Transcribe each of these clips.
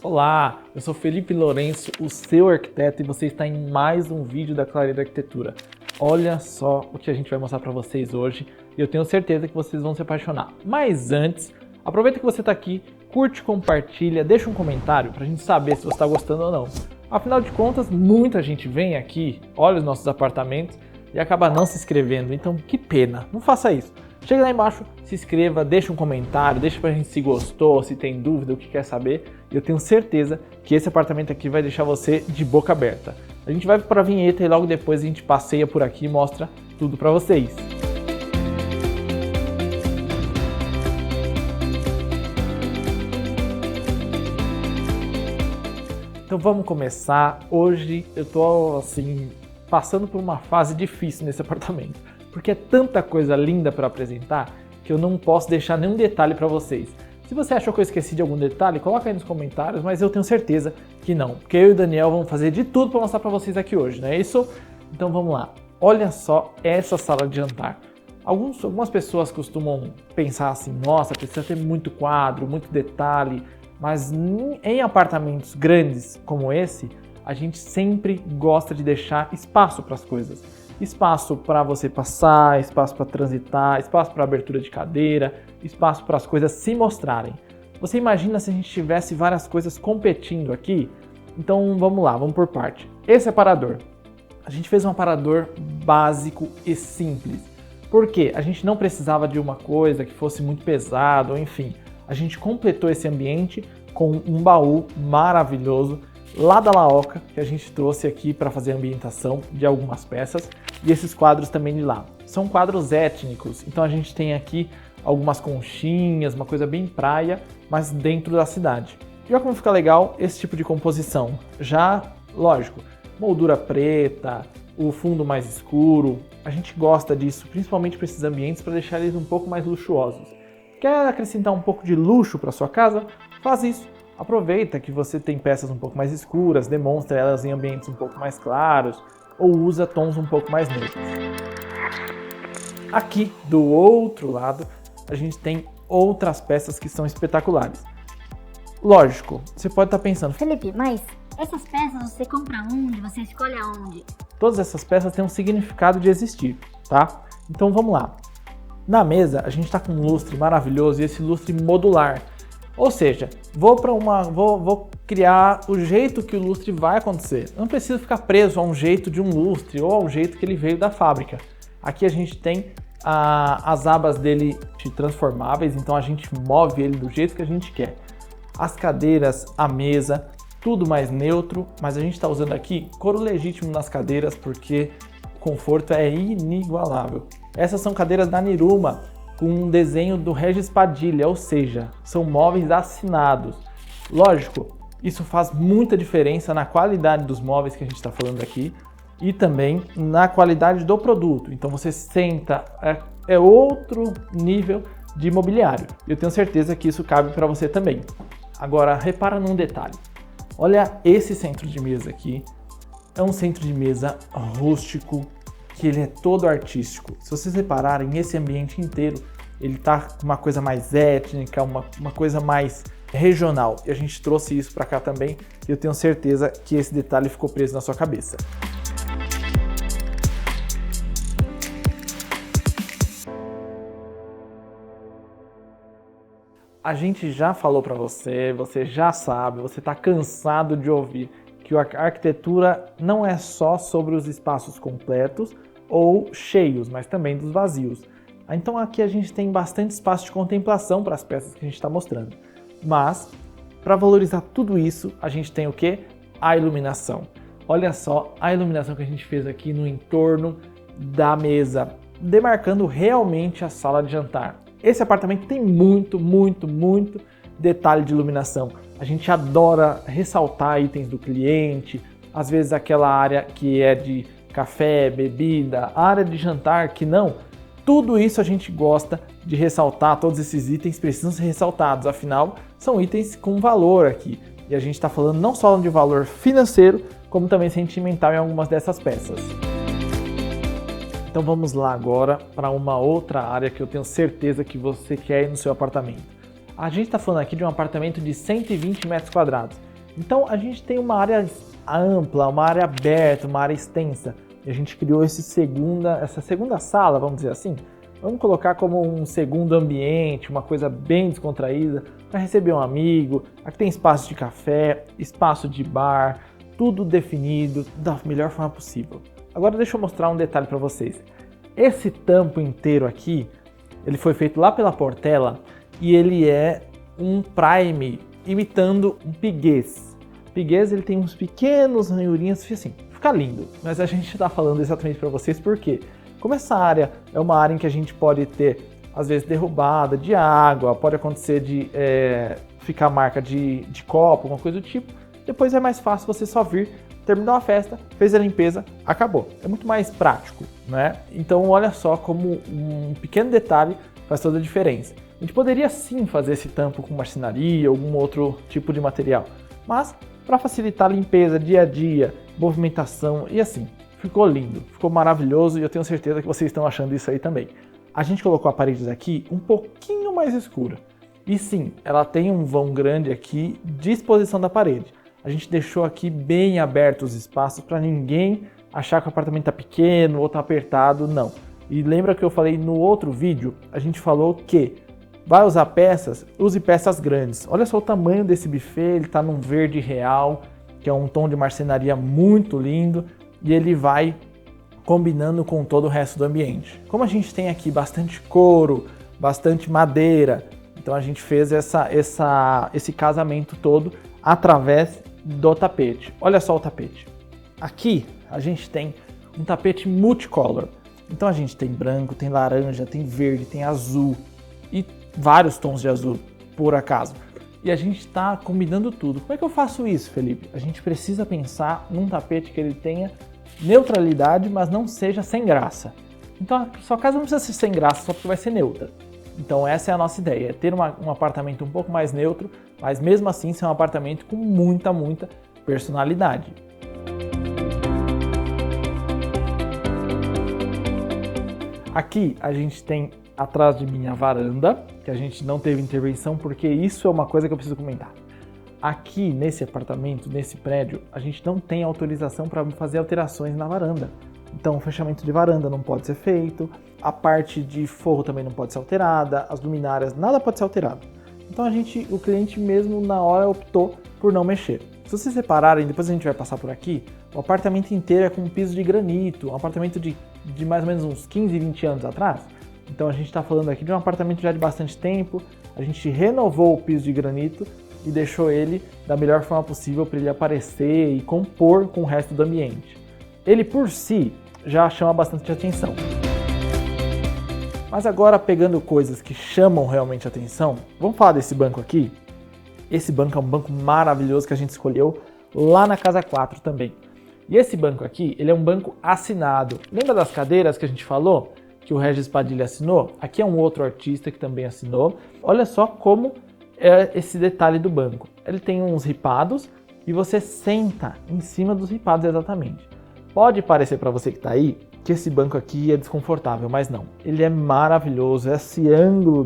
Olá, eu sou Felipe Lourenço, o seu arquiteto, e você está em mais um vídeo da Clareira Arquitetura. Olha só o que a gente vai mostrar para vocês hoje e eu tenho certeza que vocês vão se apaixonar. Mas antes, aproveita que você está aqui, curte, compartilha, deixa um comentário para a gente saber se você está gostando ou não. Afinal de contas, muita gente vem aqui, olha os nossos apartamentos e acaba não se inscrevendo, então que pena, não faça isso. Chega lá embaixo, se inscreva, deixa um comentário, deixa pra gente se gostou, se tem dúvida, o que quer saber. Eu tenho certeza que esse apartamento aqui vai deixar você de boca aberta. A gente vai para a vinheta e logo depois a gente passeia por aqui e mostra tudo para vocês. Então vamos começar. Hoje eu tô assim, passando por uma fase difícil nesse apartamento, porque é tanta coisa linda para apresentar que eu não posso deixar nenhum detalhe para vocês. Se você achou que eu esqueci de algum detalhe, coloca aí nos comentários, mas eu tenho certeza que não, porque eu e o Daniel vamos fazer de tudo para mostrar para vocês aqui hoje, não é isso? Então vamos lá. Olha só essa sala de jantar. Algumas pessoas costumam pensar assim, nossa, precisa ter muito quadro, muito detalhe, mas em apartamentos grandes como esse, a gente sempre gosta de deixar espaço para as coisas. Espaço para você passar, espaço para transitar, espaço para abertura de cadeira, espaço para as coisas se mostrarem. Você imagina se a gente tivesse várias coisas competindo aqui? Então vamos lá, vamos por parte. Esse aparador. A gente fez um aparador básico e simples. Por quê? A gente não precisava de uma coisa que fosse muito pesado, enfim. A gente completou esse ambiente com um baú maravilhoso lá da Laoca, que a gente trouxe aqui para fazer a ambientação de algumas peças, e esses quadros também de lá. São quadros étnicos, então a gente tem aqui algumas conchinhas, uma coisa bem praia, mas dentro da cidade. E olha como fica legal esse tipo de composição. Já, lógico, moldura preta, o fundo mais escuro, a gente gosta disso, principalmente para esses ambientes, para deixar eles um pouco mais luxuosos. Quer acrescentar um pouco de luxo para sua casa? Faz isso. Aproveita que você tem peças um pouco mais escuras, demonstra elas em ambientes um pouco mais claros ou usa tons um pouco mais neutros. Aqui do outro lado a gente tem outras peças que são espetaculares. Lógico, você pode estar pensando, Felipe, mas essas peças você compra onde? Você escolhe aonde? Todas essas peças têm um significado de existir, tá? Então vamos lá. Na mesa a gente está com um lustre maravilhoso e esse lustre modular. Ou seja, vou criar o jeito que o lustre vai acontecer. Não precisa ficar preso a um jeito de um lustre ou ao jeito que ele veio da fábrica. Aqui a gente tem as abas dele transformáveis, então a gente move ele do jeito que a gente quer. As cadeiras, a mesa, tudo mais neutro, mas a gente está usando aqui couro legítimo nas cadeiras porque o conforto é inigualável. Essas são cadeiras da Niruma, com um desenho do Regis Padilha, ou seja, são móveis assinados. Lógico, isso faz muita diferença na qualidade dos móveis que a gente está falando aqui e também na qualidade do produto. Então você senta, é outro nível de mobiliário. Eu tenho certeza que isso cabe para você também. Agora, repara num detalhe. Olha esse centro de mesa aqui. É um centro de mesa rústico, que ele é todo artístico. Se vocês repararem, esse ambiente inteiro, ele tá com uma coisa mais étnica, uma coisa mais regional. E a gente trouxe isso para cá também, e eu tenho certeza que esse detalhe ficou preso na sua cabeça. A gente já falou para você já sabe, você está cansado de ouvir que a arquitetura não é só sobre os espaços completos ou cheios, mas também dos vazios. Então aqui a gente tem bastante espaço de contemplação para as peças que a gente está mostrando. Mas, para valorizar tudo isso, a gente tem o quê? A iluminação. Olha só a iluminação que a gente fez aqui no entorno da mesa, demarcando realmente a sala de jantar. Esse apartamento tem muito detalhe de iluminação. A gente adora ressaltar itens do cliente, às vezes aquela área que é de café, bebida, área de jantar que não. Tudo isso a gente gosta de ressaltar, todos esses itens precisam ser ressaltados, afinal são itens com valor aqui. E a gente está falando não só de valor financeiro, como também sentimental em algumas dessas peças. Então vamos lá agora para uma outra área que eu tenho certeza que você quer ir no seu apartamento. A gente está falando aqui de um apartamento de 120 metros quadrados. Então a gente tem uma área ampla, uma área aberta, uma área extensa. E a gente criou essa segunda sala, vamos dizer assim. Vamos colocar como um segundo ambiente, uma coisa bem descontraída, para receber um amigo. Aqui tem espaço de café, espaço de bar, tudo definido da melhor forma possível. Agora deixa eu mostrar um detalhe para vocês. Esse tampo inteiro aqui, ele foi feito lá pela Portela e ele é um prime imitando um piguês. Piguês, ele tem uns pequenos ranhurinhos assim, fica lindo. Mas a gente está falando exatamente para vocês porque como essa área é uma área em que a gente pode ter, às vezes, derrubada de água, pode acontecer de ficar marca de copo, alguma coisa do tipo, depois é mais fácil você só vir, terminou a festa, fez a limpeza, acabou. É muito mais prático, né? Então olha só como um pequeno detalhe faz toda a diferença. A gente poderia sim fazer esse tampo com marcenaria, algum outro tipo de material, mas para facilitar a limpeza, dia a dia, movimentação e assim, ficou lindo, ficou maravilhoso e eu tenho certeza que vocês estão achando isso aí também. A gente colocou a parede aqui um pouquinho mais escura. E sim, ela tem um vão grande aqui de exposição da parede. A gente deixou aqui bem abertos os espaços para ninguém achar que o apartamento está pequeno ou está apertado, não. E lembra que eu falei no outro vídeo, a gente falou que vai usar peças, use peças grandes. Olha só o tamanho desse buffet, ele está num verde real, que é um tom de marcenaria muito lindo. E ele vai combinando com todo o resto do ambiente. Como a gente tem aqui bastante couro, bastante madeira, então a gente fez esse casamento todo através do tapete. Olha só o tapete. Aqui a gente tem um tapete multicolor. Então a gente tem branco, tem laranja, tem verde, tem azul e vários tons de azul, por acaso. E a gente está combinando tudo. Como é que eu faço isso, Felipe? A gente precisa pensar num tapete que ele tenha neutralidade, mas não seja sem graça. Então a sua casa não precisa ser sem graça só porque vai ser neutra. Então essa é a nossa ideia, é ter um apartamento um pouco mais neutro, mas mesmo assim ser um apartamento com muita personalidade. Aqui a gente tem atrás de mim a varanda, que a gente não teve intervenção porque isso é uma coisa que eu preciso comentar. Aqui nesse apartamento, nesse prédio, a gente não tem autorização para fazer alterações na varanda. Então o fechamento de varanda não pode ser feito, a parte de forro também não pode ser alterada, as luminárias, nada pode ser alterado. Então o cliente mesmo na hora optou por não mexer. Se vocês repararem, depois a gente vai passar por aqui, o apartamento inteiro é com um piso de granito, um apartamento de mais ou menos uns 15, 20 anos atrás. Então a gente está falando aqui de um apartamento já de bastante tempo, a gente renovou o piso de granito e deixou ele da melhor forma possível para ele aparecer e compor com o resto do ambiente. Ele por si já chama bastante atenção. Mas agora pegando coisas que chamam realmente atenção, vamos falar desse banco aqui? Esse banco é um banco maravilhoso que a gente escolheu lá na Casa 4 também. E esse banco aqui, ele é um banco assinado. Lembra das cadeiras que a gente falou? Que o Regis Padilha assinou? Aqui é um outro artista que também assinou. Olha só como é esse detalhe do banco. Ele tem uns ripados e você senta em cima dos ripados exatamente. Pode parecer para você que está aí que esse banco aqui é desconfortável, mas não. Ele é maravilhoso, esse ângulo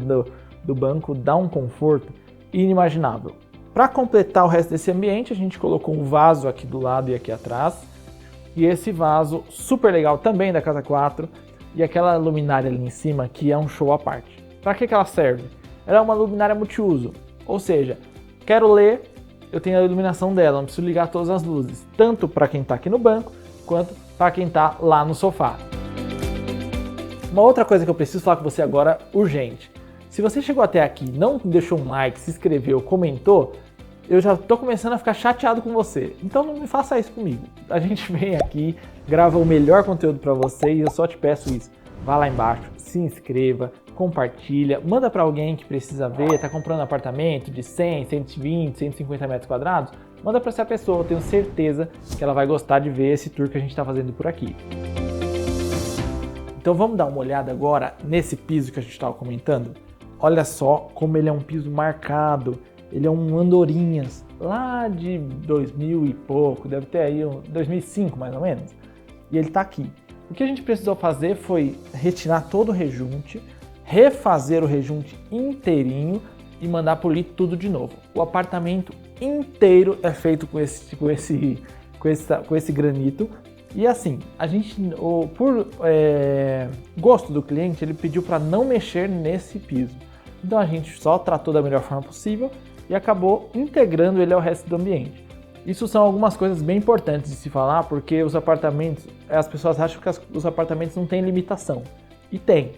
do banco dá um conforto inimaginável. Para completar o resto desse ambiente, a gente colocou um vaso aqui do lado e aqui atrás. E esse vaso super legal também da Casa 4. E aquela luminária ali em cima que é um show à parte. Para que ela serve? Ela é uma luminária multiuso. Ou seja, quero ler, eu tenho a iluminação dela, não preciso ligar todas as luzes. Tanto para quem está aqui no banco, quanto para quem está lá no sofá. Uma outra coisa que eu preciso falar com você agora, urgente. Se você chegou até aqui, não deixou um like, se inscreveu, comentou, eu já estou começando a ficar chateado com você. Então não me faça isso comigo. A gente vem aqui, grava o melhor conteúdo para você e eu só te peço isso. Vá lá embaixo, se inscreva, compartilha, manda para alguém que precisa ver, está comprando apartamento de 100, 120, 150 metros quadrados, manda para essa pessoa, eu tenho certeza que ela vai gostar de ver esse tour que a gente está fazendo por aqui. Então vamos dar uma olhada agora nesse piso que a gente estava comentando. Olha só como ele é um piso marcado, ele é um andorinhas, lá de 2000 e pouco, deve ter aí 2005 mais ou menos, e ele está aqui. O que a gente precisou fazer foi retirar todo o rejunte, refazer o rejunte inteirinho e mandar polir tudo de novo. O apartamento inteiro é feito com esse granito. E assim, a gente, por gosto do cliente, ele pediu para não mexer nesse piso. Então a gente só tratou da melhor forma possível e acabou integrando ele ao resto do ambiente. Isso são algumas coisas bem importantes de se falar, porque os apartamentos, as pessoas acham que os apartamentos não têm limitação. E tem.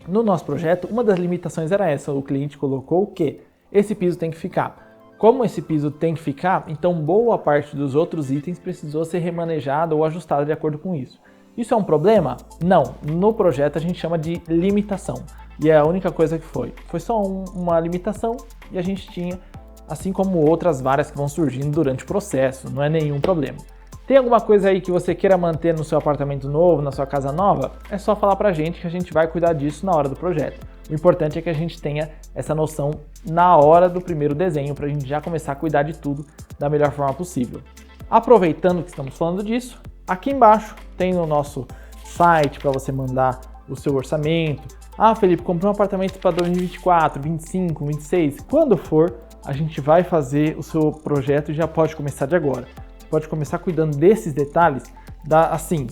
No nosso projeto, uma das limitações era essa, o cliente colocou que esse piso tem que ficar. Como esse piso tem que ficar, então boa parte dos outros itens precisou ser remanejada ou ajustada de acordo com isso. Isso é um problema? Não. No projeto a gente chama de limitação. E é a única coisa que foi. Foi só uma limitação e a gente tinha, assim como outras várias que vão surgindo durante o processo, não é nenhum problema. Tem alguma coisa aí que você queira manter no seu apartamento novo, na sua casa nova? É só falar pra gente que a gente vai cuidar disso na hora do projeto. O importante é que a gente tenha essa noção na hora do primeiro desenho, pra gente já começar a cuidar de tudo da melhor forma possível. Aproveitando que estamos falando disso, aqui embaixo tem o nosso site para você mandar o seu orçamento. Ah, Felipe, comprei um apartamento para 2024, 25, 26. Quando for, a gente vai fazer o seu projeto e já pode começar de agora. Você pode começar cuidando desses detalhes, assim,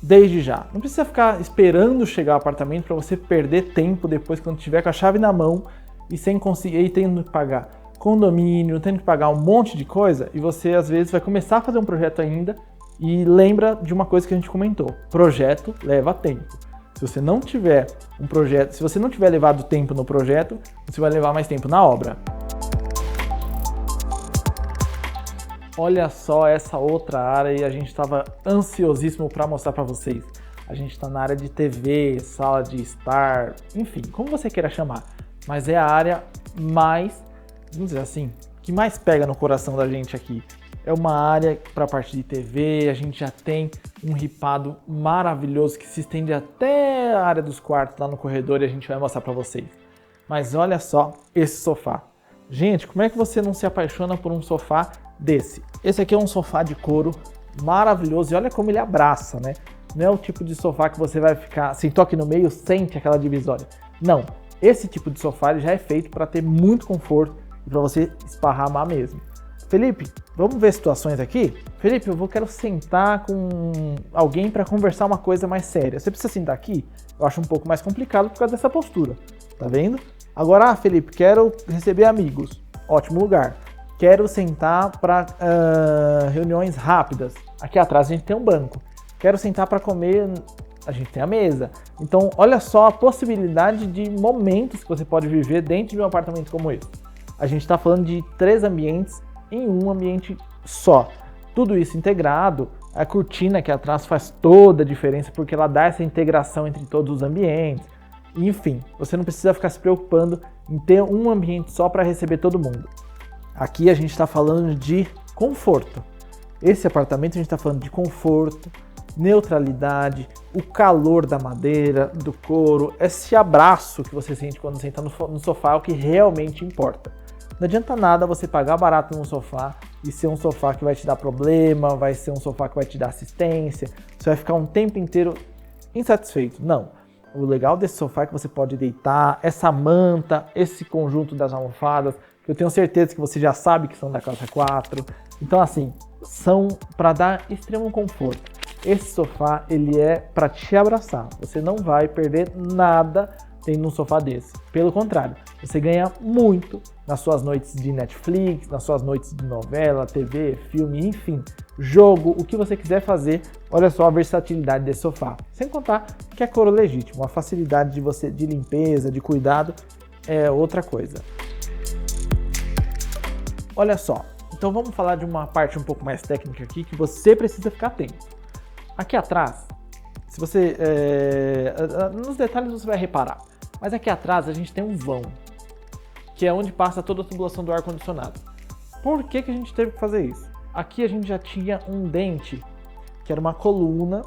desde já. Não precisa ficar esperando chegar ao apartamento para você perder tempo depois, quando tiver com a chave na mão e sem conseguir, e tendo que pagar condomínio, tendo que pagar um monte de coisa, e você às vezes vai começar a fazer um projeto ainda e lembra de uma coisa que a gente comentou: projeto leva tempo. Se você não tiver um projeto, se você não tiver levado tempo no projeto, você vai levar mais tempo na obra. Olha só essa outra área e a gente estava ansiosíssimo para mostrar para vocês. A gente está na área de TV, sala de estar, enfim, como você queira chamar. Mas é a área mais, vamos dizer assim, que mais pega no coração da gente aqui. É uma área para a parte de TV, a gente já tem um ripado maravilhoso que se estende até a área dos quartos lá no corredor e a gente vai mostrar para vocês. Mas olha só esse sofá. Gente, como é que você não se apaixona por um sofá desse? Esse aqui é um sofá de couro maravilhoso e olha como ele abraça, né? Não é o tipo de sofá que você vai ficar, sentou aqui no meio, sente aquela divisória. Não, esse tipo de sofá ele já é feito para ter muito conforto e para você esparramar mesmo. Felipe, vamos ver situações aqui? Felipe, quero sentar com alguém para conversar uma coisa mais séria. Você precisa sentar aqui? Eu acho um pouco mais complicado por causa dessa postura, tá vendo? Agora, Felipe, quero receber amigos. Ótimo lugar. Quero sentar para reuniões rápidas. Aqui atrás a gente tem um banco. Quero sentar para comer, a gente tem a mesa. Então, olha só a possibilidade de momentos que você pode viver dentro de um apartamento como esse. A gente está falando de 3 ambientes em um ambiente só. Tudo isso integrado, a cortina aqui atrás faz toda a diferença porque ela dá essa integração entre todos os ambientes. Enfim, você não precisa ficar se preocupando em ter um ambiente só para receber todo mundo. Aqui a gente está falando de conforto. Esse apartamento a gente está falando de conforto, neutralidade, o calor da madeira, do couro, esse abraço que você sente quando senta no sofá é o que realmente importa. Não adianta nada você pagar barato num sofá e ser um sofá que vai te dar problema, vai ser um sofá que vai te dar assistência, você vai ficar um tempo inteiro insatisfeito. Não. O legal desse sofá é que você pode deitar, essa manta, esse conjunto das almofadas, que eu tenho certeza que você já sabe que são da classe 4. Então assim, são para dar extremo conforto. Esse sofá, ele é para te abraçar. Você não vai perder nada tendo um sofá desse. Pelo contrário, você ganha muito nas suas noites de Netflix, nas suas noites de novela, TV, filme, enfim, jogo, o que você quiser fazer. Olha só a versatilidade desse sofá. Sem contar que é couro legítimo, a facilidade de limpeza, de cuidado é outra coisa. Olha só, então vamos falar de uma parte um pouco mais técnica aqui que você precisa ficar atento. Aqui atrás, se você nos detalhes você vai reparar, mas aqui atrás a gente tem um vão, que é onde passa toda a tubulação do ar-condicionado. Por que a gente teve que fazer isso? Aqui a gente já tinha um dente, que era uma coluna,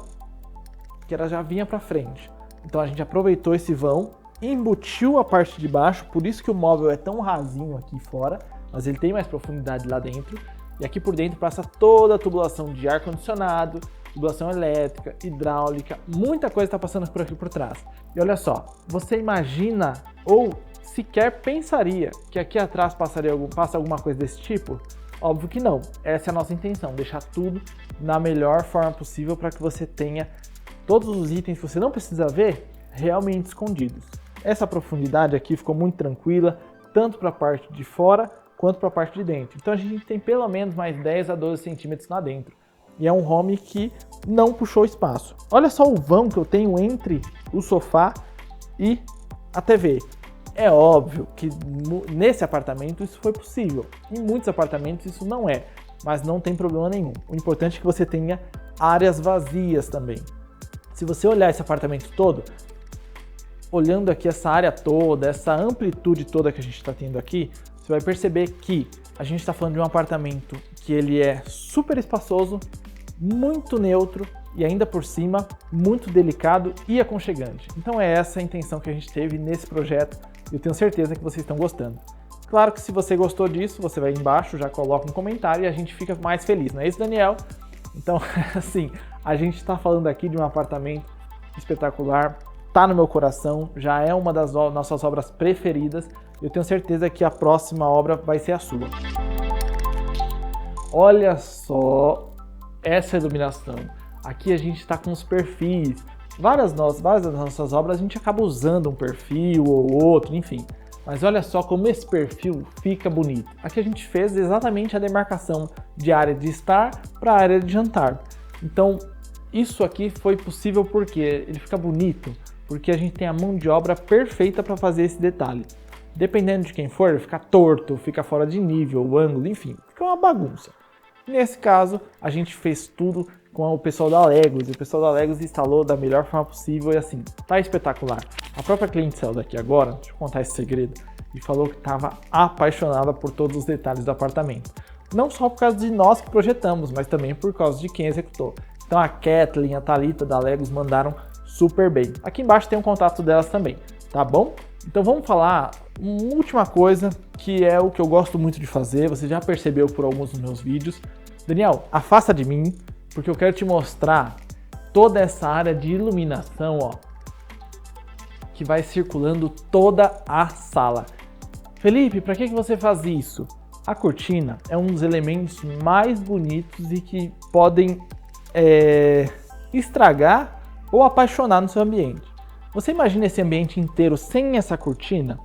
que ela já vinha para frente. Então a gente aproveitou esse vão, embutiu a parte de baixo, por isso que o móvel é tão rasinho aqui fora, mas ele tem mais profundidade lá dentro. E aqui por dentro passa toda a tubulação de ar-condicionado, tubulação elétrica, hidráulica, muita coisa está passando por aqui por trás. E olha só, você imagina ou sequer pensaria que aqui atrás passa alguma coisa desse tipo? Óbvio que não. Essa é a nossa intenção, deixar tudo na melhor forma possível para que você tenha todos os itens que você não precisa ver realmente escondidos. Essa profundidade aqui ficou muito tranquila, tanto para a parte de fora quanto para a parte de dentro. Então a gente tem pelo menos mais 10 a 12 centímetros lá dentro. E é um home que não puxou espaço. Olha só o vão que eu tenho entre o sofá e a TV. É óbvio que nesse apartamento isso foi possível. Em muitos apartamentos isso não é, mas não tem problema nenhum. O importante é que você tenha áreas vazias também. Se você olhar esse apartamento todo, olhando aqui essa área toda, essa amplitude toda que a gente está tendo aqui, você vai perceber que a gente está falando de um apartamento que ele é super espaçoso, muito neutro e ainda por cima muito delicado e aconchegante. Então é essa a intenção que a gente teve nesse projeto e eu tenho certeza que vocês estão gostando. Claro que se você gostou disso, você vai aí embaixo, já coloca um comentário e a gente fica mais feliz, não é isso, Daniel? Então, assim, a gente está falando aqui de um apartamento espetacular, tá no meu coração, já é uma das nossas obras preferidas. Eu tenho certeza que a próxima obra vai ser a sua. Olha só essa iluminação. Aqui a gente está com os perfis. Várias das nossas obras a gente acaba usando um perfil ou outro, enfim. Mas olha só como esse perfil fica bonito. Aqui a gente fez exatamente a demarcação de área de estar para a área de jantar. Então isso aqui foi possível porque ele fica bonito, porque a gente tem a mão de obra perfeita para fazer esse detalhe. Dependendo de quem for, ele fica torto, fica fora de nível, o ângulo, enfim, fica uma bagunça. Nesse caso, a gente fez tudo com o pessoal da Legos, e o pessoal da Legos instalou da melhor forma possível e assim, tá espetacular. A própria cliente saiu daqui agora, deixa eu contar esse segredo, e falou que estava apaixonada por todos os detalhes do apartamento. Não só por causa de nós que projetamos, mas também por causa de quem executou. Então a Kathleen, a Thalita da Legos mandaram super bem. Aqui embaixo tem um contato delas também, tá bom? Então vamos falar uma última coisa, que é o que eu gosto muito de fazer, você já percebeu por alguns dos meus vídeos. Daniel, afasta de mim, porque eu quero te mostrar toda essa área de iluminação, ó, que vai circulando toda a sala. Felipe, para que você faz isso? A cortina é um dos elementos mais bonitos e que podem estragar ou apaixonar no seu ambiente. Você imagina esse ambiente inteiro sem essa cortina?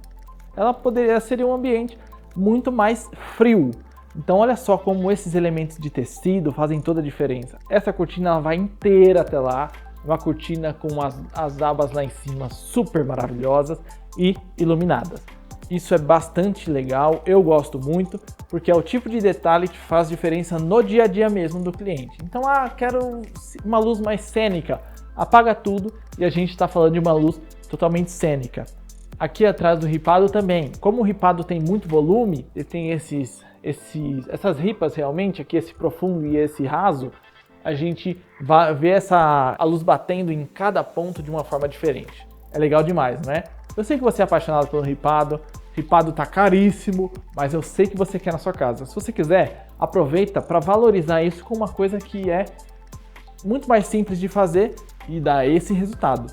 Ela seria um ambiente muito mais frio. Então olha só como esses elementos de tecido fazem toda a diferença. Essa cortina ela vai inteira até lá, uma cortina com as abas lá em cima super maravilhosas e iluminadas. Isso é bastante legal, eu gosto muito, porque é o tipo de detalhe que faz diferença no dia a dia mesmo do cliente. Então, quero uma luz mais cênica, apaga tudo e a gente está falando de uma luz totalmente cênica. Aqui atrás do ripado também, como o ripado tem muito volume, ele tem essas ripas realmente, aqui esse profundo e esse raso, a gente vai ver a luz batendo em cada ponto de uma forma diferente. É legal demais, não é? Eu sei que você é apaixonado pelo ripado tá caríssimo, mas eu sei que você quer na sua casa. Se você quiser, aproveita para valorizar isso com uma coisa que é muito mais simples de fazer e dá esse resultado.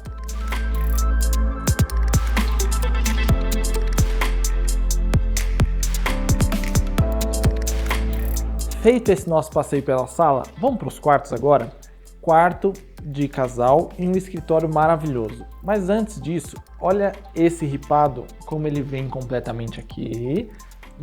Feito esse nosso passeio pela sala, vamos para os quartos agora? Quarto de casal e um escritório maravilhoso. Mas antes disso, olha esse ripado, como ele vem completamente aqui.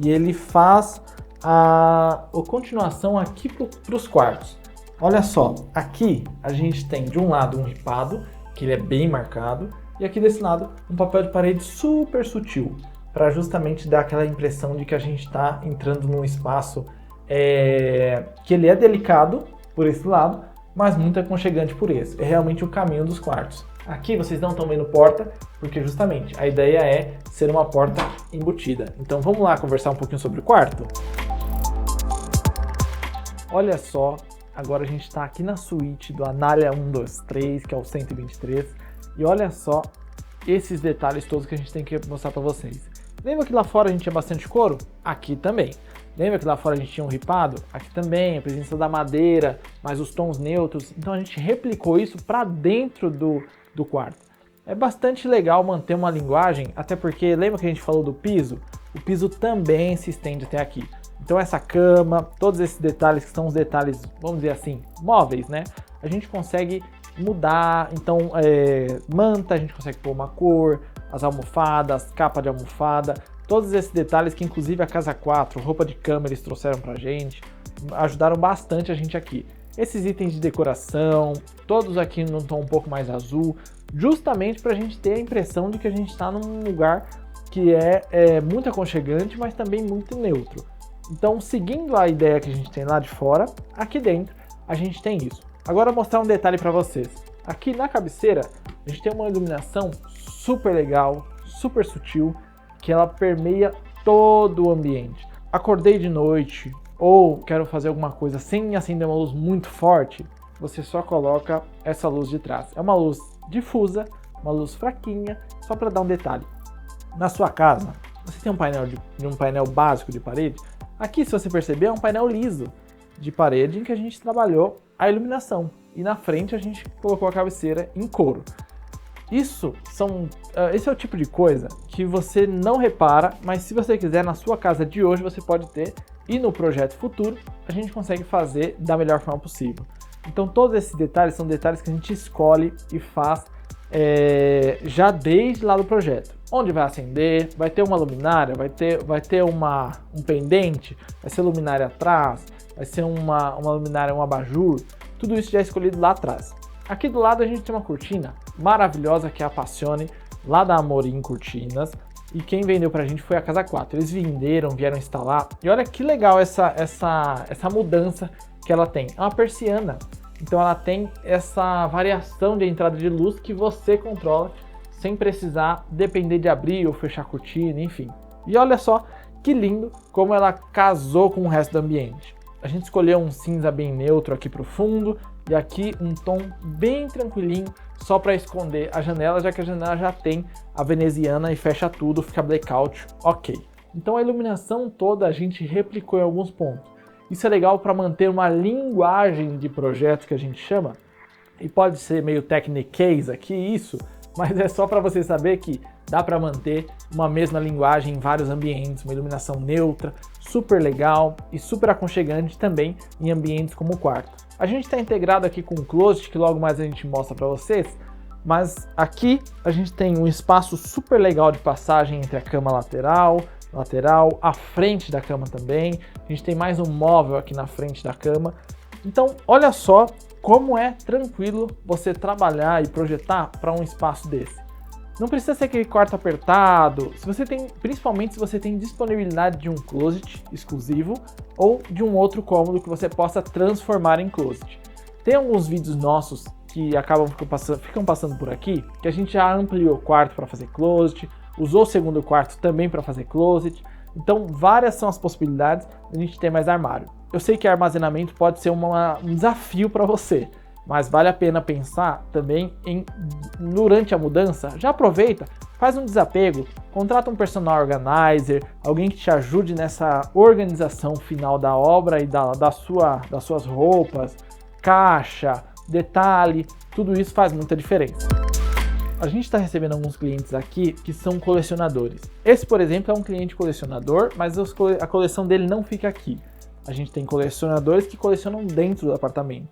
E ele faz a continuação aqui para os quartos. Olha só, aqui a gente tem de um lado um ripado, que ele é bem marcado. E aqui desse lado um papel de parede super sutil, para justamente dar aquela impressão de que a gente está entrando num espaço que ele é delicado por esse lado, mas muito aconchegante por esse. É realmente o caminho dos quartos. Aqui vocês não estão vendo porta, porque justamente a ideia é ser uma porta embutida. Então vamos lá conversar um pouquinho sobre o quarto? Olha só, agora a gente está aqui na suíte do Anália 123, que é o 123. E olha só esses detalhes todos que a gente tem que mostrar para vocês. Lembra que lá fora a gente tinha bastante couro? Aqui também. Lembra que lá fora a gente tinha um ripado? Aqui também, a presença da madeira, mas os tons neutros. Então a gente replicou isso para dentro do quarto. É bastante legal manter uma linguagem, até porque lembra que a gente falou do piso? O piso também se estende até aqui. Então essa cama, todos esses detalhes que são os detalhes, vamos dizer assim, móveis, né? A gente consegue mudar, então manta, a gente consegue pôr uma cor, as almofadas, capa de almofada, todos esses detalhes que inclusive a Casa 4, roupa de cama eles trouxeram pra gente, ajudaram bastante a gente aqui. Esses itens de decoração, todos aqui num tom um pouco mais azul, justamente pra gente ter a impressão de que a gente está num lugar que é muito aconchegante, mas também muito neutro. Então, seguindo a ideia que a gente tem lá de fora, aqui dentro a gente tem isso. Agora eu vou mostrar um detalhe para vocês. Aqui na cabeceira a gente tem uma iluminação super legal, super sutil, que ela permeia todo o ambiente. Acordei de noite ou quero fazer alguma coisa sem acender uma luz muito forte, você só coloca essa luz de trás. É uma luz difusa, uma luz fraquinha, só para dar um detalhe. Na sua casa, você tem um painel básico de parede. Aqui, se você perceber, é um painel liso de parede em que a gente trabalhou a iluminação. E na frente a gente colocou a cabeceira em couro. Esse é o tipo de coisa que você não repara, mas se você quiser, na sua casa de hoje você pode ter. E no projeto futuro, a gente consegue fazer da melhor forma possível. Então todos esses detalhes são detalhes que a gente escolhe e faz já desde lá do projeto. Onde vai acender, vai ter uma luminária, vai ter um pendente, vai ser luminária atrás, vai ser uma luminária, um abajur, tudo isso já é escolhido lá atrás. Aqui do lado a gente tem uma cortina maravilhosa que é a Passione, lá da Amorim Cortinas, e quem vendeu pra gente foi a Casa 4. Eles vieram instalar, e olha que legal essa mudança que ela tem. É uma persiana, então ela tem essa variação de entrada de luz que você controla, sem precisar depender de abrir ou fechar a cortina, enfim. E olha só que lindo como ela casou com o resto do ambiente. A gente escolheu um cinza bem neutro aqui pro fundo e aqui um tom bem tranquilinho só para esconder a janela, já que a janela já tem a veneziana e fecha tudo, fica blackout, ok. Então a iluminação toda a gente replicou em alguns pontos. Isso é legal para manter uma linguagem de projeto que a gente chama, e pode ser meio techniquez aqui isso, mas é só para você saber que dá para manter uma mesma linguagem em vários ambientes, uma iluminação neutra, super legal e super aconchegante também em ambientes como o quarto. A gente está integrado aqui com o closet, que logo mais a gente mostra para vocês, mas aqui a gente tem um espaço super legal de passagem entre a cama lateral, a frente da cama também, a gente tem mais um móvel aqui na frente da cama. Então olha só como é tranquilo você trabalhar e projetar para um espaço desse. Não precisa ser aquele quarto apertado, principalmente se você tem disponibilidade de um closet exclusivo ou de um outro cômodo que você possa transformar em closet. Tem alguns vídeos nossos que ficam passando por aqui, que a gente já ampliou o quarto para fazer closet, usou o segundo quarto também para fazer closet, então várias são as possibilidades de a gente ter mais armário. Eu sei que armazenamento pode ser um desafio para você, mas vale a pena pensar também durante a mudança, já aproveita, faz um desapego, contrata um personal organizer, alguém que te ajude nessa organização final da obra e das suas roupas, caixa, detalhe, tudo isso faz muita diferença. A gente está recebendo alguns clientes aqui que são colecionadores. Esse, por exemplo, é um cliente colecionador, mas a coleção dele não fica aqui. A gente tem colecionadores que colecionam dentro do apartamento.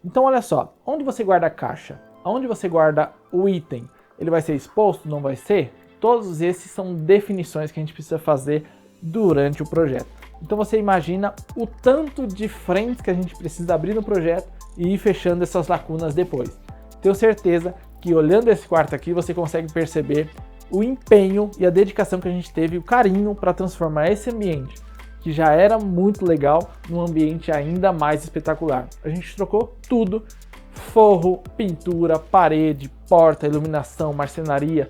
Então olha só, onde você guarda a caixa? Onde você guarda o item? Ele vai ser exposto? Não vai ser? Todos esses são definições que a gente precisa fazer durante o projeto. Então você imagina o tanto de frentes que a gente precisa abrir no projeto e ir fechando essas lacunas depois. Tenho certeza que olhando esse quarto aqui você consegue perceber o empenho e a dedicação que a gente teve, o carinho para transformar esse ambiente, que já era muito legal, num ambiente ainda mais espetacular. A gente trocou tudo, forro, pintura, parede, porta, iluminação, marcenaria,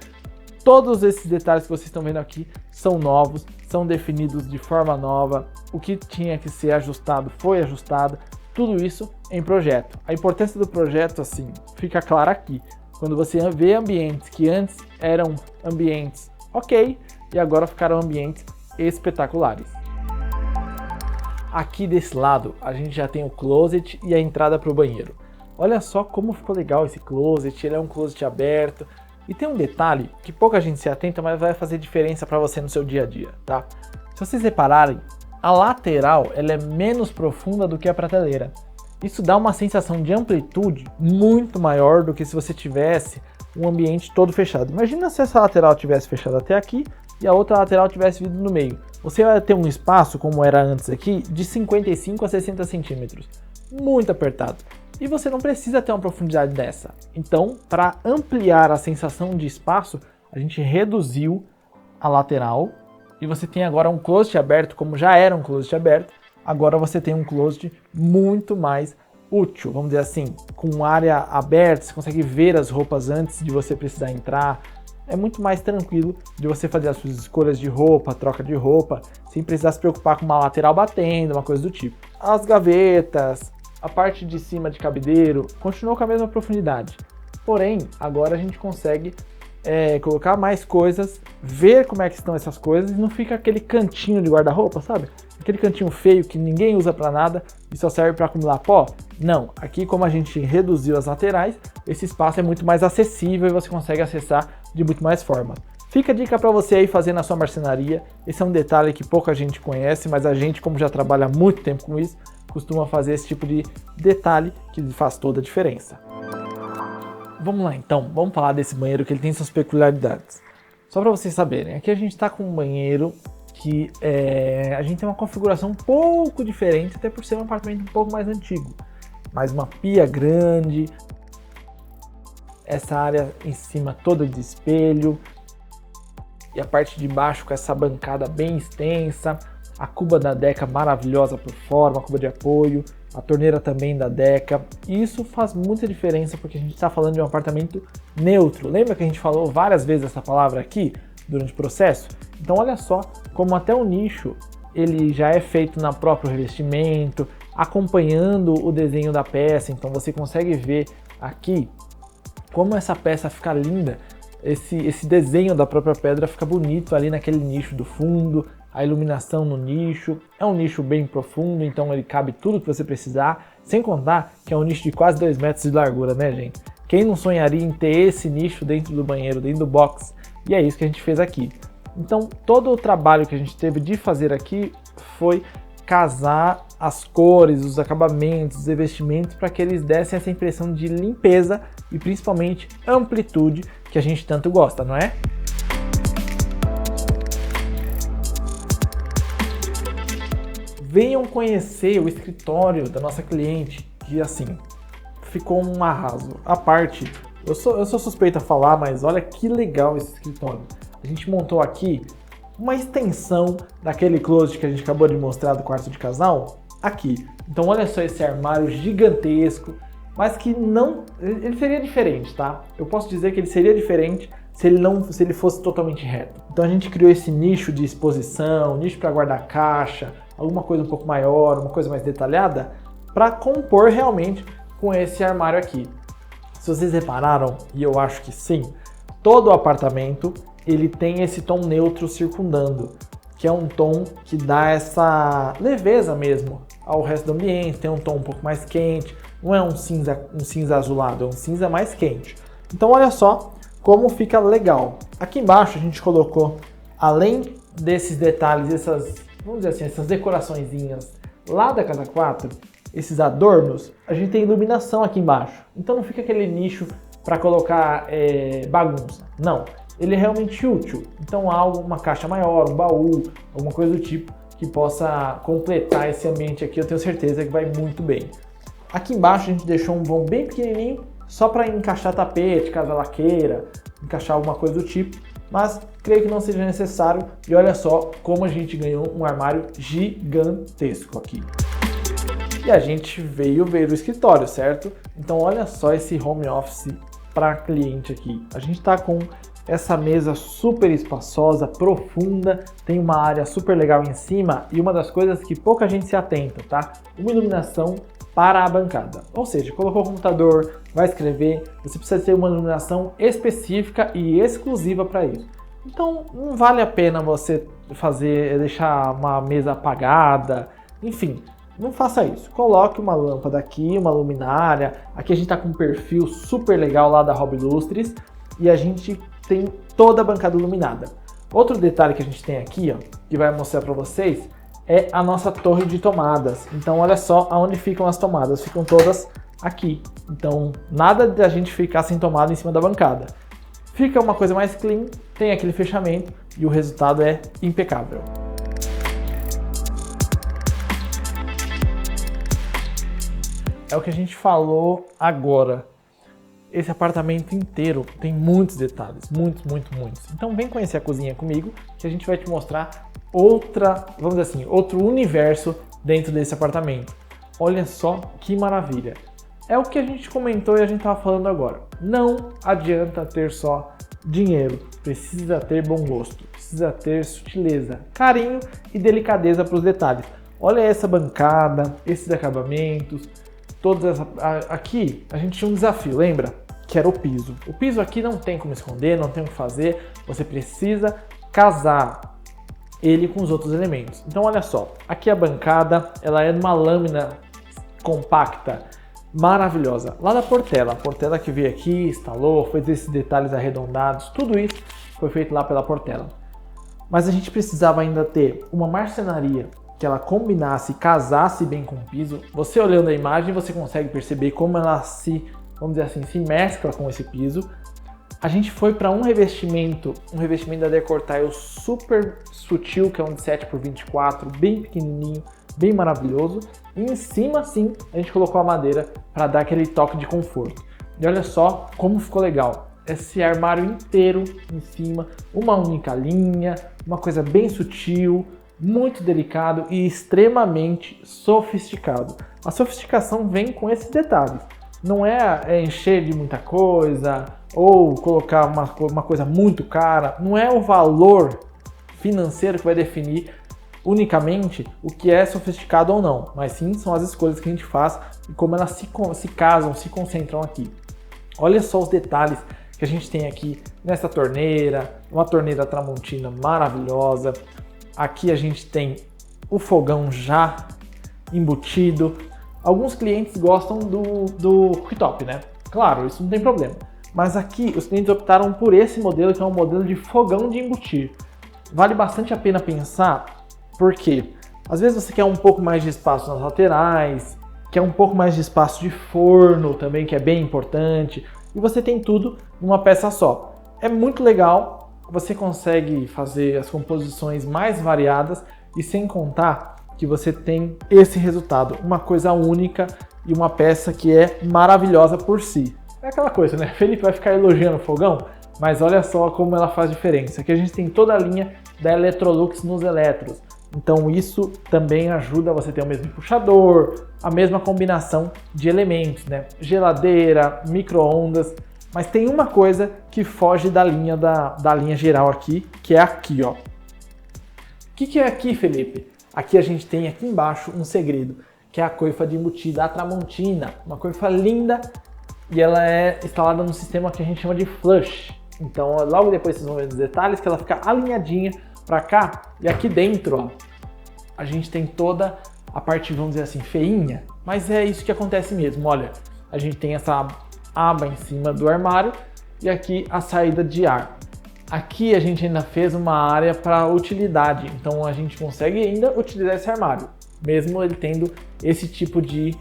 todos esses detalhes que vocês estão vendo aqui são novos, são definidos de forma nova, o que tinha que ser ajustado foi ajustado, tudo isso em projeto. A importância do projeto, assim, fica clara aqui, quando você vê ambientes que antes eram ambientes ok, e agora ficaram ambientes espetaculares. Aqui desse lado a gente já tem o closet e a entrada para o banheiro. Olha só como ficou legal esse closet, ele é um closet aberto E tem um detalhe que pouca gente se atenta, mas vai fazer diferença para você no seu dia a dia, tá? Se vocês repararem, a lateral ela é menos profunda do que a prateleira. Isso dá uma sensação de amplitude muito maior do que se você tivesse um ambiente todo fechado. Imagina se essa lateral tivesse fechado até aqui e a outra lateral tivesse vindo no meio. Você vai ter um espaço, como era antes aqui, de 55 a 60 centímetros. Muito apertado. E você não precisa ter uma profundidade dessa. Então, para ampliar a sensação de espaço, a gente reduziu a lateral e você tem agora um closet aberto, como já era um closet aberto, agora você tem um closet muito mais útil, vamos dizer assim, com área aberta, você consegue ver as roupas antes de você precisar entrar, é muito mais tranquilo de você fazer as suas escolhas de roupa, troca de roupa, sem precisar se preocupar com uma lateral batendo, uma coisa do tipo. As gavetas, a parte de cima de cabideiro, continuou com a mesma profundidade, porém, agora a gente consegue colocar mais coisas, ver como é que estão essas coisas e não fica aquele cantinho de guarda-roupa, sabe? Aquele cantinho feio que ninguém usa para nada e só serve para acumular pó. Não, aqui como a gente reduziu as laterais, esse espaço é muito mais acessível e você consegue acessar de muito mais forma. Fica a dica para você aí fazer na sua marcenaria. Esse é um detalhe que pouca gente conhece, mas a gente, como já trabalha há muito tempo com isso, costuma fazer esse tipo de detalhe que faz toda a diferença. Vamos lá então, vamos falar desse banheiro que ele tem suas peculiaridades. Só para vocês saberem, aqui a gente está com um banheiro que a gente tem uma configuração um pouco diferente, até por ser um apartamento um pouco mais antigo. Mais uma pia grande, essa área em cima toda de espelho, e a parte de baixo com essa bancada bem extensa, a cuba da Deca maravilhosa por fora, uma cuba de apoio, a torneira também da Deca. E isso faz muita diferença porque a gente está falando de um apartamento neutro. Lembra que a gente falou várias vezes essa palavra aqui durante o processo? Então olha só como até o nicho ele já é feito no próprio revestimento, acompanhando o desenho da peça. Então você consegue ver aqui como essa peça fica linda. Esse desenho da própria pedra fica bonito ali naquele nicho do fundo, a iluminação no nicho, é um nicho bem profundo, então ele cabe tudo que você precisar, sem contar que é um nicho de quase 2 metros de largura, né, gente? Quem não sonharia em ter esse nicho dentro do banheiro, dentro do box? E é isso que a gente fez aqui. Então, todo o trabalho que a gente teve de fazer aqui foi casar as cores, os acabamentos, os revestimentos para que eles dessem essa impressão de limpeza e principalmente amplitude que a gente tanto gosta, não é? Venham conhecer o escritório da nossa cliente, que assim, ficou um arraso. A parte, eu sou suspeito a falar, mas olha que legal esse escritório. A gente montou aqui uma extensão daquele closet que a gente acabou de mostrar do quarto de casal, aqui. Então olha só esse armário gigantesco, mas que não, ele seria diferente, tá? Eu posso dizer que ele seria diferente se ele fosse totalmente reto. Então a gente criou esse nicho de exposição, nicho para guardar caixa, alguma coisa um pouco maior, uma coisa mais detalhada, para compor realmente com esse armário aqui. Se vocês repararam, e eu acho que sim, todo o apartamento ele tem esse tom neutro circundando, que é um tom que dá essa leveza mesmo ao resto do ambiente, tem um tom um pouco mais quente, não é um cinza azulado, é um cinza mais quente. Então olha só como fica legal. Aqui embaixo a gente colocou, além desses detalhes, vamos dizer assim, essas decoraçõezinhas lá da Casa 4, esses adornos, a gente tem iluminação aqui embaixo. Então não fica aquele nicho para colocar bagunça. Não, ele é realmente útil. Então há uma caixa maior, um baú, alguma coisa do tipo que possa completar esse ambiente aqui, eu tenho certeza que vai muito bem. Aqui embaixo a gente deixou um vão bem pequenininho, só para encaixar tapete, caso ela queira, encaixar alguma coisa do tipo. Mas creio que não seja necessário. E olha só como a gente ganhou um armário gigantesco aqui. E a gente veio ver o escritório, certo? Então olha só esse home office para cliente aqui. A gente está com essa mesa super espaçosa, profunda, tem uma área super legal em cima e uma das coisas que pouca gente se atenta, tá? Uma iluminação para a bancada. Ou seja, colocou o computador, vai escrever, você precisa ter uma iluminação específica e exclusiva para isso. Então não vale a pena você deixar uma mesa apagada, enfim, não faça isso. Coloque uma lâmpada aqui, uma luminária. Aqui a gente está com um perfil super legal lá da Hobby Lustres e a gente tem toda a bancada iluminada. Outro detalhe que a gente tem aqui, ó, que vai mostrar para vocês, é a nossa torre de tomadas. Então olha só aonde ficam as tomadas, ficam todas aqui. Então nada de a gente ficar sem tomada em cima da bancada. Fica uma coisa mais clean, tem aquele fechamento e o resultado é impecável. É o que a gente falou agora. Esse apartamento inteiro tem muitos detalhes, muitos. Então vem conhecer a cozinha comigo, que a gente vai te mostrar vamos dizer assim, outro universo dentro desse apartamento. Olha só que maravilha. É o que a gente comentou e a gente estava falando agora. Não adianta ter só dinheiro, precisa ter bom gosto, precisa ter sutileza, carinho e delicadeza para os detalhes. Olha essa bancada, esses acabamentos. Aqui a gente tinha um desafio, lembra? Que era o piso. O piso aqui não tem como esconder, não tem o que fazer, você precisa casar ele com os outros elementos. Então olha só, aqui a bancada, ela é numa lâmina compacta, maravilhosa. Lá da Portela, a Portela que veio aqui, instalou, fez esses detalhes arredondados, tudo isso foi feito lá pela Portela. Mas a gente precisava ainda ter uma marcenaria que ela combinasse, casasse bem com o piso. Você olhando a imagem, você consegue perceber como ela vamos dizer assim, se mescla com esse piso. A gente foi para um revestimento da Decor Tile super sutil, que é um de 7x24, bem pequenininho, bem maravilhoso. E em cima, sim, a gente colocou a madeira para dar aquele toque de conforto. E olha só como ficou legal. Esse armário inteiro em cima, uma única linha, uma coisa bem sutil, muito delicado e extremamente sofisticado. A sofisticação vem com esses detalhes. Não é encher de muita coisa ou colocar uma coisa muito cara. Não é o valor financeiro que vai definir unicamente o que é sofisticado ou não, mas sim são as escolhas que a gente faz e como elas se casam, se concentram aqui. Olha só os detalhes que a gente tem aqui nessa torneira, uma torneira Tramontina maravilhosa. Aqui a gente tem o fogão já embutido. Alguns clientes gostam do cooktop, né? Claro, isso não tem problema. Mas aqui os clientes optaram por esse modelo, que é um modelo de fogão de embutir. Vale bastante a pena pensar, porque às vezes você quer um pouco mais de espaço nas laterais, quer um pouco mais de espaço de forno também, que é bem importante, e você tem tudo numa peça só. É muito legal, você consegue fazer as composições mais variadas e sem contar que você tem esse resultado, uma coisa única e uma peça que é maravilhosa por si. É aquela coisa, né? Felipe vai ficar elogiando o fogão, mas olha só como ela faz diferença. Aqui a gente tem toda a linha da Electrolux nos eletros. Então isso também ajuda você a ter o mesmo puxador, a mesma combinação de elementos, né? Geladeira, micro-ondas, mas tem uma coisa que foge da linha geral aqui, que é aqui, ó. O que é aqui, Felipe? Aqui a gente tem aqui embaixo um segredo, que é a coifa de embutir da Tramontina, uma coifa linda e ela é instalada num sistema que a gente chama de flush. Então logo depois vocês vão ver os detalhes que ela fica alinhadinha para cá e aqui dentro, ó, a gente tem toda a parte, vamos dizer assim, feinha, mas é isso que acontece mesmo. Olha, a gente tem essa aba em cima do armário e aqui a saída de ar. Aqui a gente ainda fez uma área para utilidade, então a gente consegue ainda utilizar esse armário, mesmo ele tendo esse tipo de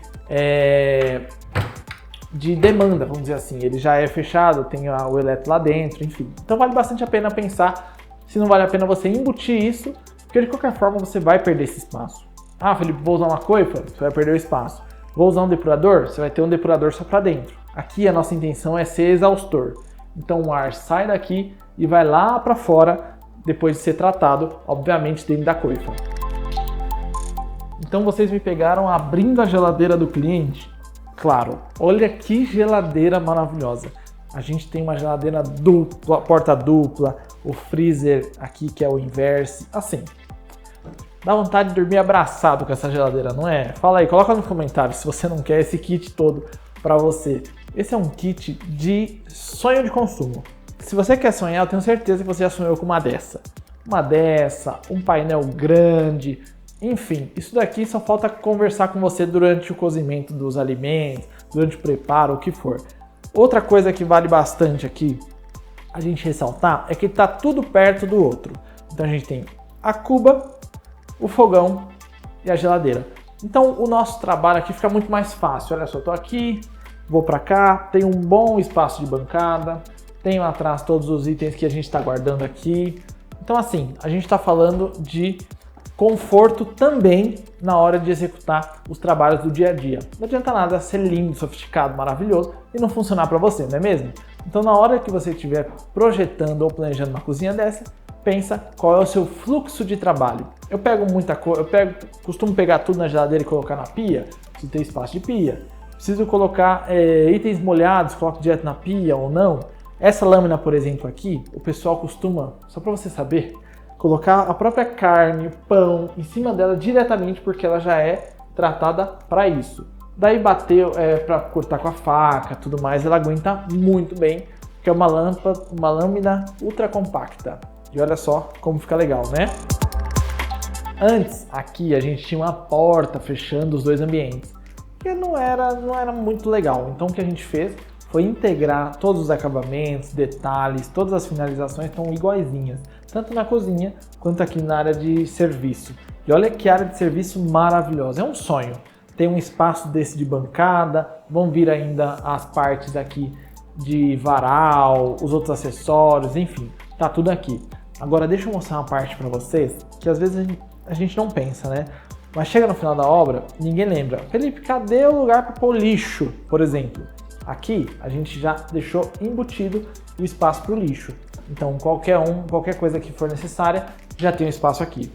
demanda, vamos dizer assim. Ele já é fechado, tem o eletro lá dentro, enfim. Então vale bastante a pena pensar se não vale a pena você embutir isso, porque de qualquer forma você vai perder esse espaço. Ah, Felipe, vou usar uma coifa? Você vai perder o espaço. Vou usar um depurador? Você vai ter um depurador só para dentro. Aqui a nossa intenção é ser exaustor. Então o ar sai daqui e vai lá para fora depois de ser tratado, obviamente dentro da coifa. Então vocês me pegaram abrindo a geladeira do cliente. Claro, olha que geladeira maravilhosa. A gente tem uma geladeira dupla, porta dupla, o freezer aqui que é o inverse, assim. Dá vontade de dormir abraçado com essa geladeira, não é? Fala aí, coloca nos comentários se você não quer esse kit todo para você. Esse é um kit de sonho de consumo. Se você quer sonhar, eu tenho certeza que você já sonhou com uma dessa. Uma dessa, um painel grande, enfim. Isso daqui só falta conversar com você durante o cozimento dos alimentos, durante o preparo, o que for. Outra coisa que vale bastante aqui a gente ressaltar é que está tudo perto do outro. Então a gente tem a cuba, o fogão e a geladeira. Então o nosso trabalho aqui fica muito mais fácil. Olha só, eu estou aqui, vou para cá, tem um bom espaço de bancada, tenho atrás todos os itens que a gente está guardando aqui. Então assim, a gente está falando de conforto também na hora de executar os trabalhos do dia a dia. Não adianta nada ser lindo, sofisticado, maravilhoso e não funcionar para você, não é mesmo? Então na hora que você estiver projetando ou planejando uma cozinha dessa, pensa qual é o seu fluxo de trabalho. Eu pego muita coisa, costumo pegar tudo na geladeira e colocar na pia, se tem espaço de pia. Preciso colocar itens molhados, coloco direto na pia ou não. Essa lâmina, por exemplo, aqui, o pessoal costuma, só para você saber, colocar a própria carne, o pão, em cima dela diretamente porque ela já é tratada para isso. Daí bateu para cortar com a faca, tudo mais, ela aguenta muito bem, porque é uma lâmina ultra compacta. E olha só como fica legal, né? Antes, aqui a gente tinha uma porta fechando os dois ambientes, que não era muito legal. Então o que a gente fez foi integrar todos os acabamentos, detalhes, todas as finalizações estão iguaizinhas, tanto na cozinha quanto aqui na área de serviço. E olha que área de serviço maravilhosa, é um sonho. Tem um espaço desse de bancada, vão vir ainda as partes aqui de varal, os outros acessórios, enfim, tá tudo aqui. Agora deixa eu mostrar uma parte para vocês que às vezes a gente não pensa, né? Mas chega no final da obra, ninguém lembra. Felipe, cadê o lugar para pôr lixo, por exemplo? Aqui a gente já deixou embutido o espaço para o lixo. Então qualquer coisa que for necessária, já tem um espaço aqui.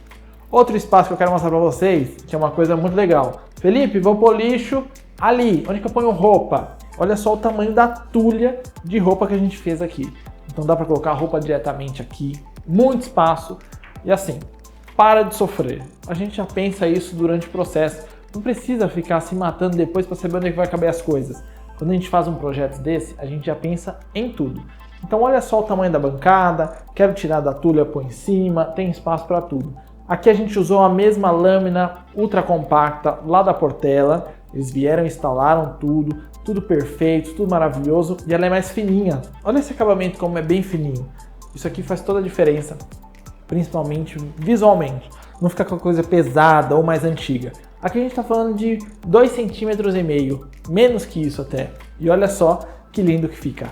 Outro espaço que eu quero mostrar para vocês, que é uma coisa muito legal. Felipe, vou pôr lixo ali, onde que eu ponho roupa? Olha só o tamanho da tulha de roupa que a gente fez aqui. Então dá para colocar a roupa diretamente aqui, muito espaço. E assim, para de sofrer. A gente já pensa isso durante o processo. Não precisa ficar se matando depois para saber onde é que vai caber as coisas. Quando a gente faz um projeto desse, a gente já pensa em tudo. Então olha só o tamanho da bancada, quero tirar da tulha, põe em cima, tem espaço para tudo. Aqui a gente usou a mesma lâmina ultra compacta lá da Portela, eles vieram, instalaram tudo perfeito, tudo maravilhoso, e ela é mais fininha. Olha esse acabamento como é bem fininho. Isso aqui faz toda a diferença, principalmente visualmente. Não fica com a coisa pesada ou mais antiga. Aqui a gente está falando de 2,5 cm, menos que isso até. E olha só que lindo que fica.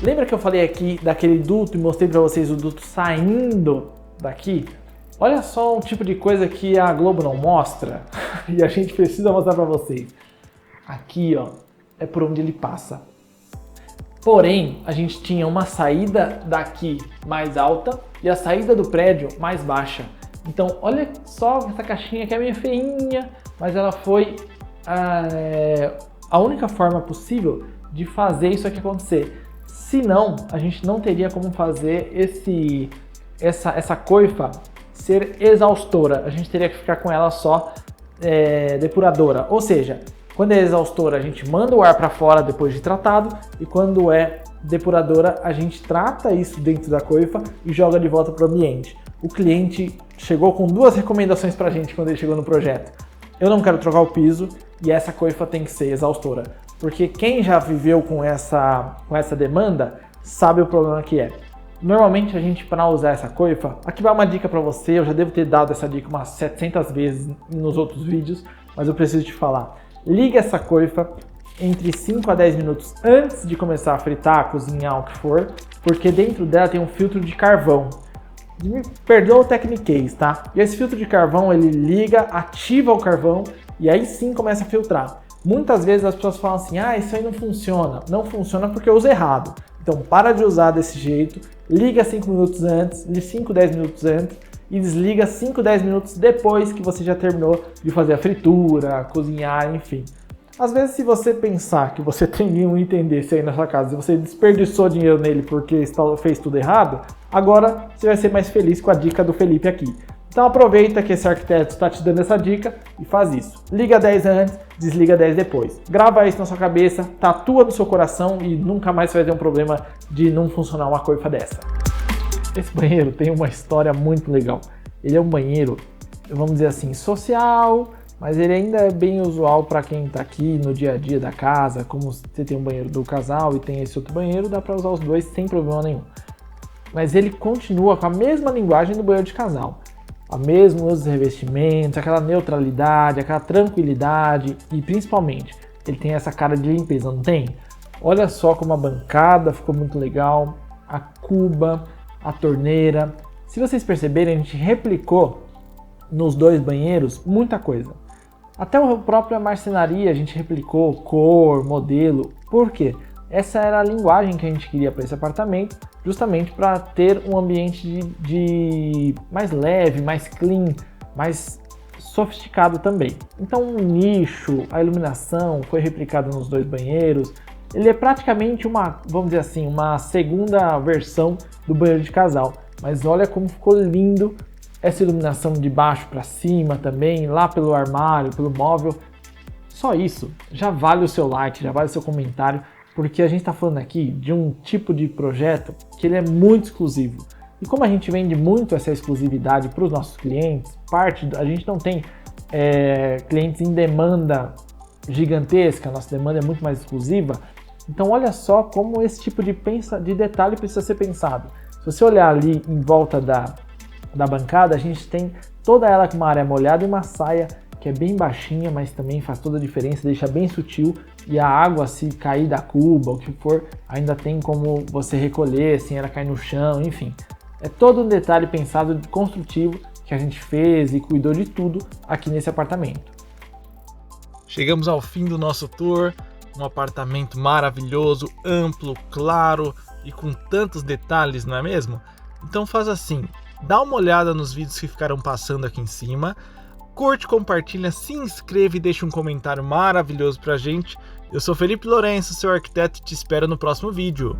Lembra que eu falei aqui daquele duto e mostrei para vocês o duto saindo daqui? Olha só um tipo de coisa que a Globo não mostra e a gente precisa mostrar para vocês. Aqui, ó, é por onde ele passa. Porém, a gente tinha uma saída daqui mais alta e a saída do prédio mais baixa. Então, olha só essa caixinha que é meio feinha, mas ela foi a única forma possível de fazer isso aqui acontecer. Senão, a gente não teria como fazer essa coifa ser exaustora. A gente teria que ficar com ela só depuradora. Ou seja, quando é exaustora, a gente manda o ar para fora depois de tratado, e quando é depuradora, a gente trata isso dentro da coifa e joga de volta para o ambiente. O cliente chegou com 2 recomendações para a gente quando ele chegou no projeto. Eu não quero trocar o piso e essa coifa tem que ser exaustora. Porque quem já viveu com essa demanda sabe o problema que é. Normalmente a gente, para usar essa coifa, aqui vai uma dica para você, eu já devo ter dado essa dica umas 700 vezes nos outros vídeos, mas eu preciso te falar. Liga essa coifa entre 5 a 10 minutos antes de começar a fritar, cozinhar, o que for, porque dentro dela tem um filtro de carvão. Me perdoa o tecniquez, tá? E esse filtro de carvão, ele liga, ativa o carvão e aí sim começa a filtrar. Muitas vezes as pessoas falam assim, isso aí não funciona. Não funciona porque eu uso errado. Então para de usar desse jeito, liga 5 minutos antes, 5, 10 minutos antes e desliga 5, 10 minutos depois que você já terminou de fazer a fritura, cozinhar, enfim. Às vezes, se você pensar que você tem um item desse aí na sua casa e você desperdiçou dinheiro nele porque fez tudo errado, agora você vai ser mais feliz com a dica do Felipe aqui. Então aproveita que esse arquiteto está te dando essa dica e faz isso. Liga 10 antes, desliga 10 depois. Grava isso na sua cabeça, tatua no seu coração e nunca mais vai ter um problema de não funcionar uma coifa dessa. Esse banheiro tem uma história muito legal. Ele é um banheiro, vamos dizer assim, social, mas ele ainda é bem usual para quem está aqui no dia a dia da casa. Como você tem um banheiro do casal e tem esse outro banheiro, dá para usar os dois sem problema nenhum. Mas ele continua com a mesma linguagem do banheiro de casal. A mesmos revestimentos, aquela neutralidade, aquela tranquilidade e principalmente ele tem essa cara de limpeza, não tem? Olha só como a bancada ficou muito legal, a cuba, a torneira. Se vocês perceberem, a gente replicou nos dois banheiros muita coisa. Até a própria marcenaria a gente replicou, cor, modelo. Por quê? Essa era a linguagem que a gente queria para esse apartamento, justamente para ter um ambiente de mais leve, mais clean, mais sofisticado também. Então o nicho, a iluminação foi replicada nos dois banheiros. Ele é praticamente vamos dizer assim, uma segunda versão do banheiro de casal. Mas olha como ficou lindo essa iluminação de baixo para cima também, lá pelo armário, pelo móvel. Só isso já vale o seu like, já vale o seu comentário, porque a gente está falando aqui de um tipo de projeto que ele é muito exclusivo. E como a gente vende muito essa exclusividade para os nossos clientes, a gente não tem clientes em demanda gigantesca, a nossa demanda é muito mais exclusiva. Então olha só como esse tipo de detalhe precisa ser pensado. Se você olhar ali em volta da bancada, a gente tem toda ela com uma área molhada e uma saia que é bem baixinha, mas também faz toda a diferença, deixa bem sutil, e a água, se cair da cuba, o que for, ainda tem como você recolher sem ela cair no chão, enfim. É todo um detalhe pensado, construtivo, que a gente fez e cuidou de tudo aqui nesse apartamento. Chegamos ao fim do nosso tour, um apartamento maravilhoso, amplo, claro e com tantos detalhes, não é mesmo? Então faz assim, dá uma olhada nos vídeos que ficaram passando aqui em cima, curte, compartilha, se inscreve e deixa um comentário maravilhoso pra gente. Eu sou Felipe Lourenço, seu arquiteto, e te espero no próximo vídeo.